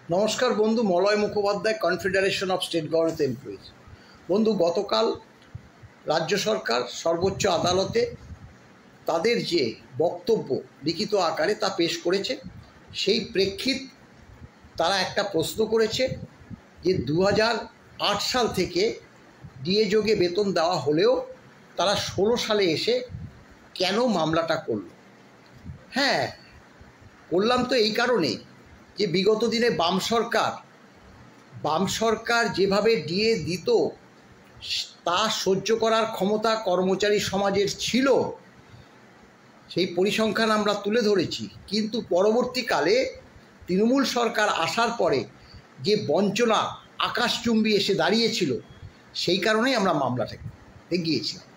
নমস্কার বন্ধু, Malay Mukhopadhyay, confederation of state government employees. বন্ধু, গতকাল রাজ্য সরকার সর্বোচ্চ আদালতে তাদের যে বক্তব্য লিখিত আকারে তা পেশ করেছে। সেই প্রেক্ষিত তারা একটা প্রশ্ন করেছে যে 2008 সাল থেকে ডিএ যোগে বেতন দেওয়া হলেও তারা 16 সালে এসে কেন মামলাটা করল। হ্যাঁ, করলাম তো এই কারণে যে বিগত দিনে বাম সরকার যেভাবে ডিএ দিত তা সহ্য করার ক্ষমতা কর্মচারী সমাজের ছিল, সেই পরিসংখ্যান আমরা তুলে ধরেছি। কিন্তু পরবর্তীকালে তৃণমূল সরকার আসার পরে যে বঞ্চনা আকাশচুম্বী এসে দাঁড়িয়েছিল, সেই কারণেই আমরা মামলাটাকে এগিয়েছিলাম।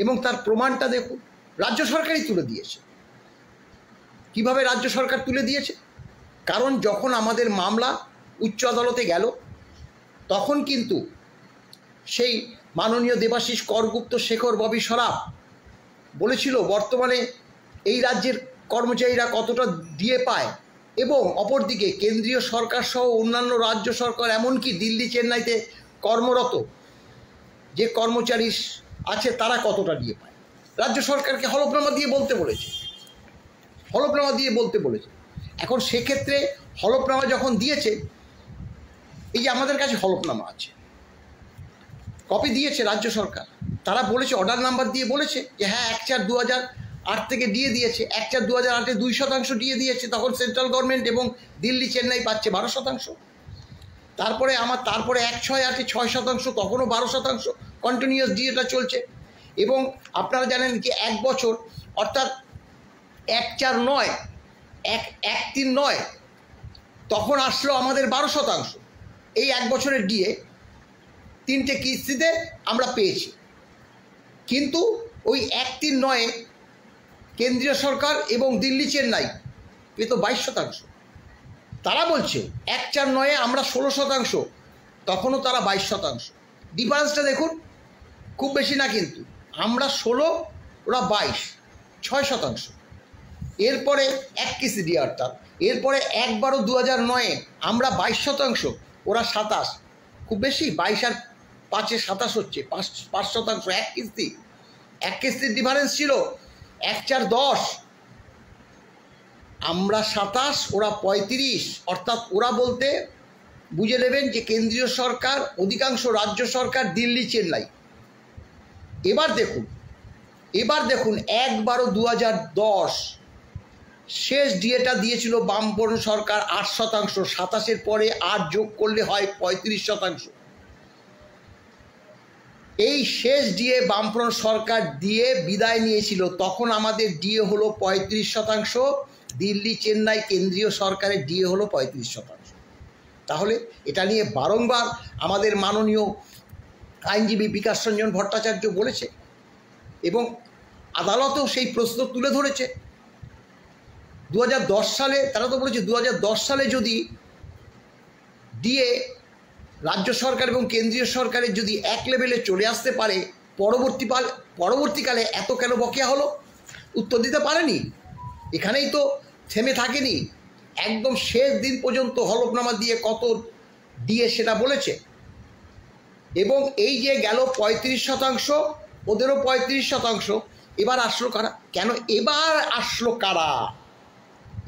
এবং তার প্রমাণটা দেখুন, রাজ্য সরকারই তুলে দিয়েছে। কিভাবে রাজ্য সরকার তুলে দিয়েছে? কারণ যখন আমাদের মামলা উচ্চ আদালতে গেল, তখন কিন্তু সেই মাননীয় দেবাশিস করগুপ্ত, শেখর ববি সরাফ বলেছিল বর্তমানে এই রাজ্যের কর্মচারীরা কতটা ডিএ পায়, এবং অপরদিকে কেন্দ্রীয় সরকার সহ অন্যান্য রাজ্য সরকার, এমনকি দিল্লি চেন্নাইতে কর্মরত যে কর্মচারী আছে তারা কতটা ডিএ পায়। রাজ্য সরকারকে হলফনামা দিয়ে বলতে বলেছে। এখন সেক্ষেত্রে হলফনামা যখন দিয়েছে, এই যে আমাদের কাছে হলফনামা আছে, কপি দিয়েছে রাজ্য সরকার, তারা বলেছে, অর্ডার নাম্বার দিয়ে বলেছে যে হ্যাঁ 1/4/2008 থেকে ডিএ দিয়েছে। 1/4/2008-এ 2% ডিএ দিয়েছে, তখন সেন্ট্রাল গভর্নমেন্ট, এবং দিল্লি চেন্নাই পাচ্ছে 12%। তারপরে 1/6/8-এ 6%, তখনও 12%। কন্টিনিউয়াস ডিএটা চলছে। এবং আপনারা জানেন কি 1 বছর, অর্থাৎ 1/4/9 তখন আসলো আমাদের 12%। এই 1 বছরের ডিএ 3টে কিস্তিতে আমরা পেয়েছি। কিন্তু ওই 1/3/9 কেন্দ্রীয় সরকার এবং দিল্লি চেন্নাই পেত 22%। তারা বলছে 1/4/9 আমরা 16%, তখনও তারা 22%। ডিফারেন্সটা দেখুন, খুব বেশি না, কিন্তু আমরা 16, ওরা 22, 6%। এরপরে এক কিস্তি দিয়ে, অর্থাৎ এরপরে 1/12/2009 আমরা 22%, ওরা 27। খুব বেশি, 22 আর 5-এ 27 হচ্ছে, 5%। এক কিস্তির ডিফারেন্স ছিল 1/4/10, আমরা 27, ওরা 35। অর্থাৎ ওরা বলতে বুঝে নেবেন যে কেন্দ্রীয় সরকার, অধিকাংশ রাজ্য সরকার, দিল্লি চেন্নাই। এবার দেখুন 1/12/2010 শেষ ডিএটা দিয়েছিল বামপন্থ সরকার 8%। 27-এর পরে 8 যোগ করলে হয় 35%। এই শেষ ডিএ বামপন্থ সরকার দিয়ে বিদায় নিয়েছিল, তখন আমাদের ডিএ হলো 35%। দিল্লি চেন্নাই কেন্দ্রীয় সরকারের ডিএ হলো 35%। তাহলে এটা নিয়ে বারংবার আমাদের মাননীয় আইনজীবী বিকাশ রঞ্জন ভট্টাচার্য বলেছে, এবং আদালতেও সেই প্রশ্ন তুলে ধরেছে। 2010 সালে তারা তো বলেছে 2010 সালে যদি ডিএ রাজ্য সরকার এবং কেন্দ্রীয় সরকারের যদি এক লেভেলে চলে আসতে পারে, পরবর্তীকালে এত কেন বকেয়া হলো? উত্তর দিতে পারেনি। এখানেই তো থেমে থাকেনি, একদম শেষ দিন পর্যন্ত হলফনামা দিয়ে কত ডিএ সেটা বলেছে। এবং এই যে গেল 35%, ওদেরও 35%। এবার আসলো কারা?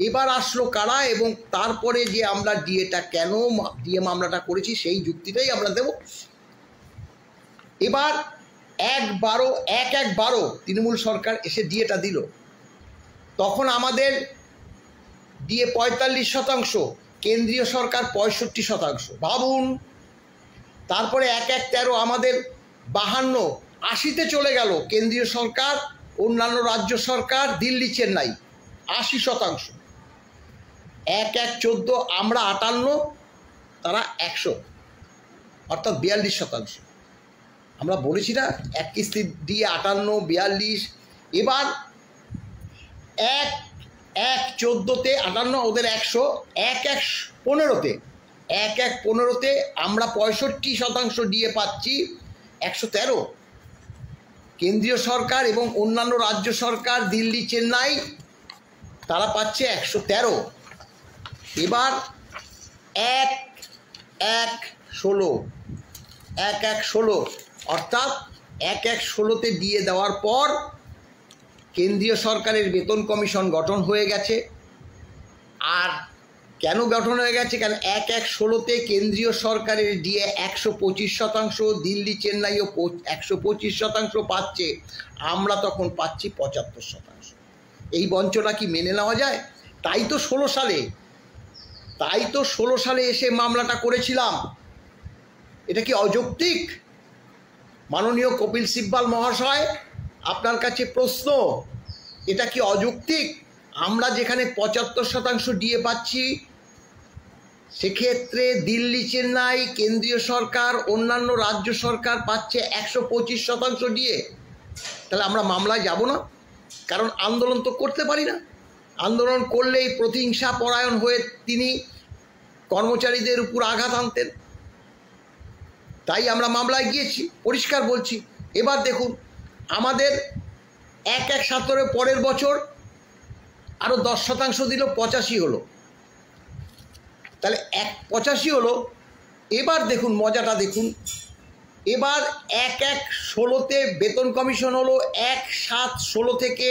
এবার আসলো কারা? এবং তারপরে যে আমরা কেন ডিএ মামলাটা করেছি, সেই যুক্তিটাই আমরা দেব। এবার 1/12 তৃণমূল সরকার এসে ডিএটা দিল, তখন আমাদের ডিএ 45%, কেন্দ্রীয় সরকার 65%। ভাবুন, তারপরে 1/1/13 আমাদের 52, 80-তে চলে গেল কেন্দ্রীয় সরকার, অন্যান্য রাজ্য সরকার, দিল্লি চেন্নাই 80%। 1/1/14 আমরা 58, তারা 100, অর্থাৎ 42%। আমরা বলেছি না, এক কিস্তি দিয়ে 58, 42। এবার 1/1/14-তে 58, ওদের 100। 1/1/15-তে আমরা 65% ডিএ পাচ্ছি, 113। কেন্দ্রীয় সরকার এবং অন্যান্য রাজ্য সরকার, দিল্লি চেন্নাই, তারা পাচ্ছে 113। এবার 1/1/16 1/1/16 1/1/16 অর্থাৎ 1/1/16তে দিয়ে দেওয়ার পর কেন্দ্রীয় সরকারের বেতন কমিশন গঠন হয়ে গেছে। আর কেন গঠন হয়ে গেছে? কারণ 1/1/16তে কেন্দ্রীয় সরকারের ডিএ 125%, দিল্লি চেন্নাইও 125% পাচ্ছে, আমরা তখন পাচ্ছি 75%। এই বঞ্চনা কি মেনে নেওয়া যায়? তাই তো 16 সালে এসে মামলাটা করেছিলাম। এটা কি অযৌক্তিক? মাননীয় কপিল সিব্বাল মহাশয়, আপনার কাছে প্রশ্ন, এটা কি অযৌক্তিক? আমরা যেখানে 75% ডিএ পাচ্ছি, সেক্ষেত্রে দিল্লি চেন্নাই কেন্দ্রীয় সরকার, অন্যান্য রাজ্য সরকার পাচ্ছে 125% ডিএ। তাহলে আমরা মামলায় যাব না? কারণ আন্দোলন তো করতে পারি না। আন্দোলন করলেই প্রতিহিংসা পরায়ণ হয়ে তিনি কর্মচারীদের উপর আঘাত আনতেন। তাই আমরা মামলায় গিয়েছি, পরিষ্কার বলছি। এবার দেখুন, আমাদের 1/1/17 পরের বছর আরও 10% দিল, 85 হলো। তাহলে 85 হলো। এবার দেখুন মজাটা দেখুন, এবার 1/1/16তে বেতন কমিশন হলো। 1/7/16 থেকে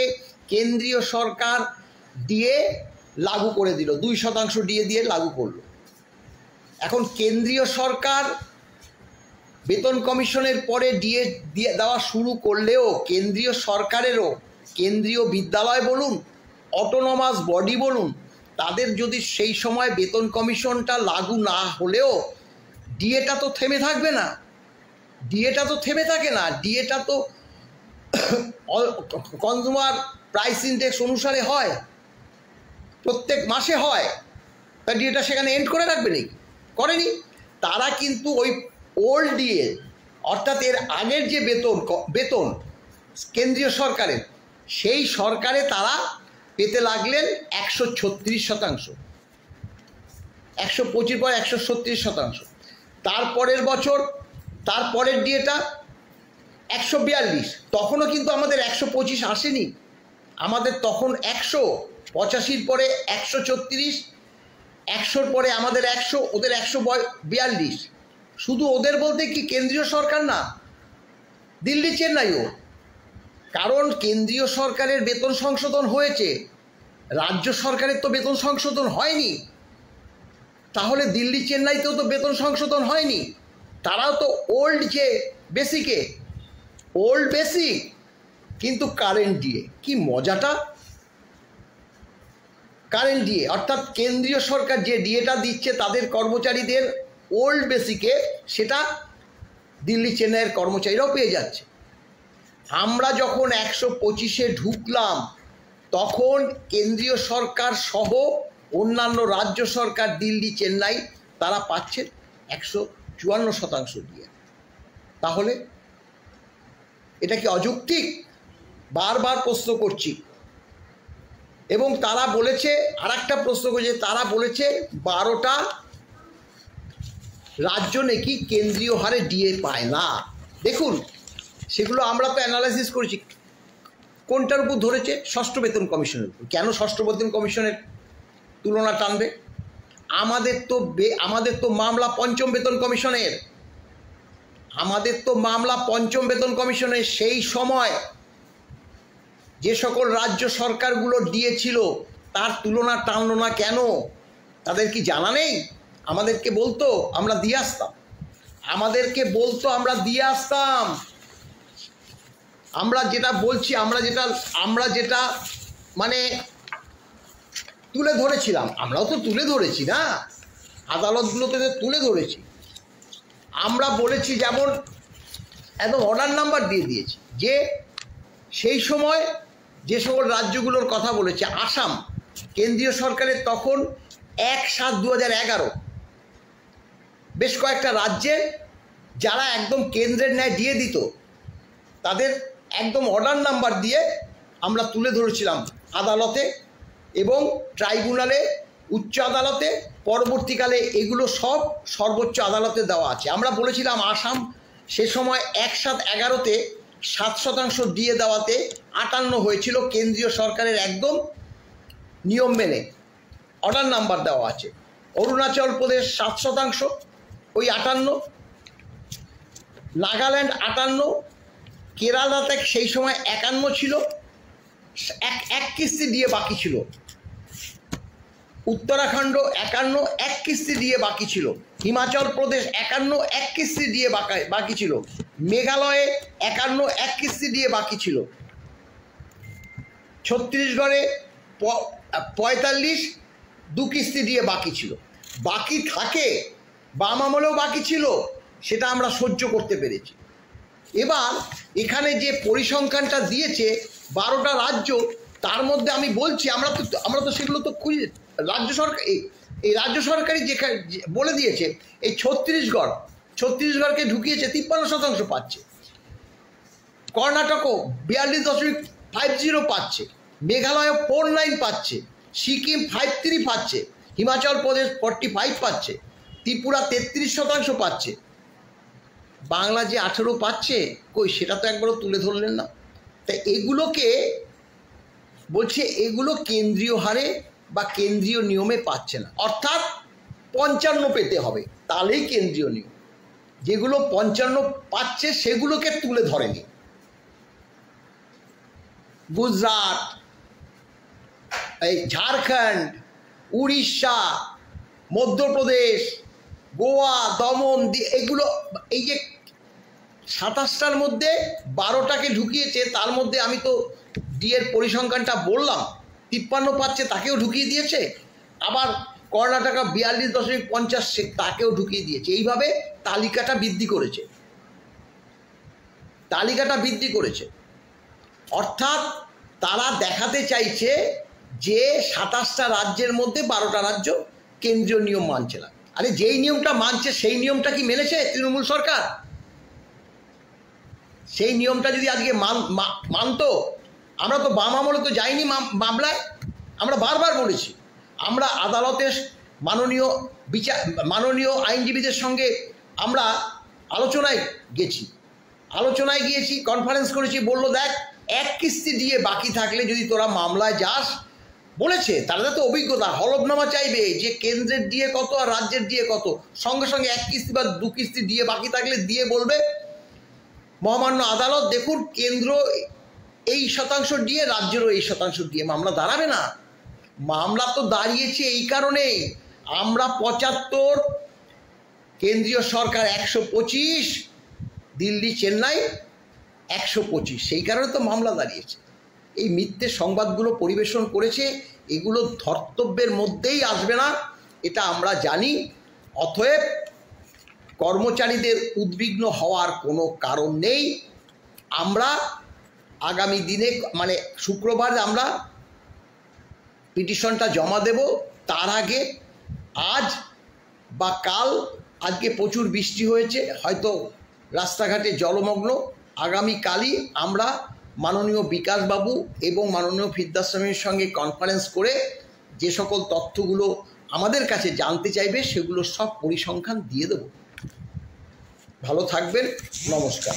কেন্দ্রীয় সরকার দিয়ে লাগু করে দিল, 2% দিয়ে লাগু করলো। এখন কেন্দ্রীয় সরকার বেতন কমিশনের পরে ডিএ দিয়ে দেওয়া শুরু করলেও কেন্দ্রীয় সরকারেরও, কেন্দ্রীয় বিদ্যালয় বলুন, অটোনমাস বডি বলুন, তাদের যদি সেই সময় বেতন কমিশনটা লাগু না হলেও ডিএটা তো থেমে থাকবে না। ডিএটা তো থেমে থাকে না, ডিএটা তো কনজিউমার প্রাইস ইন্ডেক্স অনুসারে হয়, প্রত্যেক মাসে হয়। তা ডিএটা সেখানে এন্ড করে রাখবে নাকি? করেনি। তারা কিন্তু ওই ওল্ড ডিএ, অর্থাৎ এর আগের যে বেতন কেন্দ্রীয় সরকারের, সেই সরকারে তারা পেতে লাগলেন 136%, 125 পর 136%। তারপরের বছর তারপরের ডিএটা 142। তখনও কিন্তু আমাদের 125 আসেনি, আমাদের তখন 100, 85 পরে 134, 100 পরে আমাদের 100, ওদের 142। শুধু ওদের বলতে কি কেন্দ্রীয় সরকার না, দিল্লি চেন্নাইও। কারণ কেন্দ্রীয় সরকারের বেতন সংশোধন হয়েছে, রাজ্য সরকারের তো বেতন সংশোধন হয়নি। তাহলে দিল্লি চেন্নাইতেও তো বেতন সংশোধন হয়নি। তারাও তো ওল্ড যে বেসিকে, ওল্ড বেসিক কিন্তু কারেন্ট ডিএ। কি মজাটা! কারেন্ট ডিএ অর্থাৎ কেন্দ্রীয় সরকার যে ডিএটা দিচ্ছে তাদের কর্মচারীদের ওল্ড বেসিকে, সেটা দিল্লি চেন্নাইয়ের কর্মচারীরাও পেয়ে যাচ্ছে। আমরা যখন 125-এ ঢুকলাম, তখন কেন্দ্রীয় সরকার সহ অন্যান্য রাজ্য সরকার, দিল্লি চেন্নাই, তারা পাচ্ছে 154% ডিএ। তাহলে এটা কি অযৌক্তিক? বারবার প্রশ্ন করছি। এবং তারা বলেছে, আর একটা প্রশ্ন করছে, তারা বলেছে 12টা রাজ্য নাকি কেন্দ্রীয় হারে ডিএ পায় না। দেখুন, সেগুলো আমরা তো অ্যানালাইসিস করেছি। কোনটার উপর ধরেছে? ষষ্ঠ বেতন কমিশনের উপর। কেন ষষ্ঠ বেতন কমিশনের তুলনা টানবে? আমাদের তো মামলা পঞ্চম বেতন কমিশনের। আমাদের তো মামলা পঞ্চম বেতন কমিশনের। সেই সময় যে সকল রাজ্য সরকারগুলো দিয়েছিল, তার তুলনা টানলো না কেন? তাদের কি জানা নেই? আমাদেরকে বলতো, আমরা দিয়ে আসতাম। আমাদেরকে বলতো, আমরা দিয়ে আসতাম। আমরা যেটা বলছি, আমরা যেটা মানে তুলে ধরেছিলাম, আমরাও তো তুলে ধরেছি না, আদালতগুলোতে তুলে ধরেছি। আমরা বলেছি, যেমন একদম অর্ডার নাম্বার দিয়ে দিয়েছি, যে সেই সময় যে সকল রাজ্যগুলোর কথা বলেছে, আসাম কেন্দ্রীয় সরকারের তখন 1/7/2011 বেশ কয়েকটা রাজ্যে যারা একদম কেন্দ্রের ন্যায় দিয়ে দিত, তাদের একদম অর্ডার নাম্বার দিয়ে আমরা তুলে ধরেছিলাম আদালতে এবং ট্রাইব্যুনালে, উচ্চ আদালতে। পরবর্তীকালে এগুলো সব সর্বোচ্চ আদালতে দেওয়া আছে। আমরা বলেছিলাম আসাম সে সময় 1/7/11-তে 7% দিয়ে দেওয়াতে 58 হয়েছিল, কেন্দ্রীয় সরকারের একদম নিয়ম মেনে অর্ডার নাম্বার দেওয়া আছে। অরুণাচল প্রদেশ 7%, ওই 58, নাগাল্যান্ড 58, কেরালাতে সেই সময় 51 ছিল, এক কিস্তি দিয়ে বাকি ছিল, উত্তরাখণ্ড 51, এক কিস্তি দিয়ে বাকি ছিল, হিমাচল প্রদেশ 51, এক কিস্তি দিয়ে বাকি ছিল, মেঘালয়ে 51, এক কিস্তি দিয়ে বাকি ছিল, ছত্তিশগড়ে 45, 2 কিস্তি দিয়ে বাকি ছিল। বাকি থাকে, বাম আমলেও বাকি ছিল, সেটা আমরা সহ্য করতে পেরেছি। এবার এখানে যে পরিসংখ্যানটা দিয়েছে 12টা রাজ্য, তার মধ্যে আমি বলছি আমরা তো সেগুলো তো খুঁজে, রাজ্য সরকার এই রাজ্য সরকারই যেখানে বলে দিয়েছে, এই ছত্তিশগড়কে ঢুকিয়েছে 53% পাচ্ছে, কর্ণাটকও 42.50 পাচ্ছে, মেঘালয় 49 পাচ্ছে, সিকিম 53 পাচ্ছে, হিমাচল প্রদেশ 45 পাচ্ছে, ত্রিপুরা 33% পাচ্ছে, বাংলা যে 18 পাচ্ছে, কই সেটা তো একবারও তুলে ধরলেন না। তাই এগুলোকে বলছে এগুলো কেন্দ্রীয় হারে বা কেন্দ্রীয় নিয়মে পাচ্ছে না, অর্থাৎ 55 পেতে হবে, তাহলেই কেন্দ্রীয় নিয়ম। যেগুলো 55 পাচ্ছে সেগুলোকে তুলে ধরেনি। গুজরাট, এই ঝাড়খণ্ড, উড়িষ্যা, মধ্যপ্রদেশ, গোয়া, দমন, এগুলো, এই যে 27টার মধ্যে 12টাকে ঢুকিয়েছে, তার মধ্যে আমি তো ডিএর পরিসংখ্যানটা বললাম, 53 পাচ্ছে, তাকেও ঢুকিয়ে দিয়েছে, আবার কর্ণাটকা 42.50 তাকেও ঢুকিয়ে দিয়েছে। এইভাবে তালিকাটা বৃদ্ধি করেছে, অর্থাৎ তারা দেখাতে চাইছে যে 27টা রাজ্যের মধ্যে 12টা রাজ্য কেন্দ্রীয় নিয়ম মানছে না। আরে যেই নিয়মটা মানছে সেই নিয়মটা কি মেনেছে তৃণমূল সরকার? সেই নিয়মটা যদি আজকে মানতো, আমরা তো বাম আমলে তো যাইনি মামলায়, আমরা বারবার বলেছি, আমরা আদালতের মাননীয় আইনজীবীদের সঙ্গে আমরা আলোচনায় গিয়েছি, কনফারেন্স করেছি, বললো দেখ, এক কিস্তি দিয়ে বাকি থাকলে যদি তোরা মামলায় যাস, বলেছে তারা তো অভিজ্ঞতা, হলফনামা চাইবে যে কেন্দ্রের দিয়ে কত আর রাজ্যের দিয়ে কত, সঙ্গে সঙ্গে এক কিস্তি বা 2 কিস্তি দিয়ে বাকি থাকলে দিয়ে বলবে মহামান্য আদালত দেখুন কেন্দ্র এই শতাংশ দিয়ে, রাজ্যেরও এই শতাংশ দিয়ে মামলা দাঁড়াবে না। মামলা তো দাঁড়িয়েছে এই কারণেই, আমরা 75, কেন্দ্রীয় সরকার 125, দিল্লি চেন্নাই 125, সেই কারণে তো মামলা দাঁড়িয়েছে। এই মিথ্যে সংবাদগুলো পরিবেশন করেছে, এগুলো ধর্তব্যের মধ্যেই আসবে না, এটা আমরা জানি। অতএব কর্মচারীদের উদ্বিগ্ন হওয়ার কোনো কারণ নেই। আমরা আগামী দিনে মানে শুক্রবার আমরা পিটিশনটা জমা দেব, তার আগে আজ বা কাল, আজকে প্রচুর বৃষ্টি হয়েছে, হয়তো রাস্তাঘাটে জলমগ্ন, আগামীকালই আমরা মাননীয় বিকাশবাবু এবং মাননীয় ফিরদাস্বামীর সঙ্গে কনফারেন্স করে যে সকল তথ্যগুলো আমাদের কাছে জানতে চাইবে সেগুলো সব পরিসংখ্যান দিয়ে দেব। ভালো থাকবেন, নমস্কার।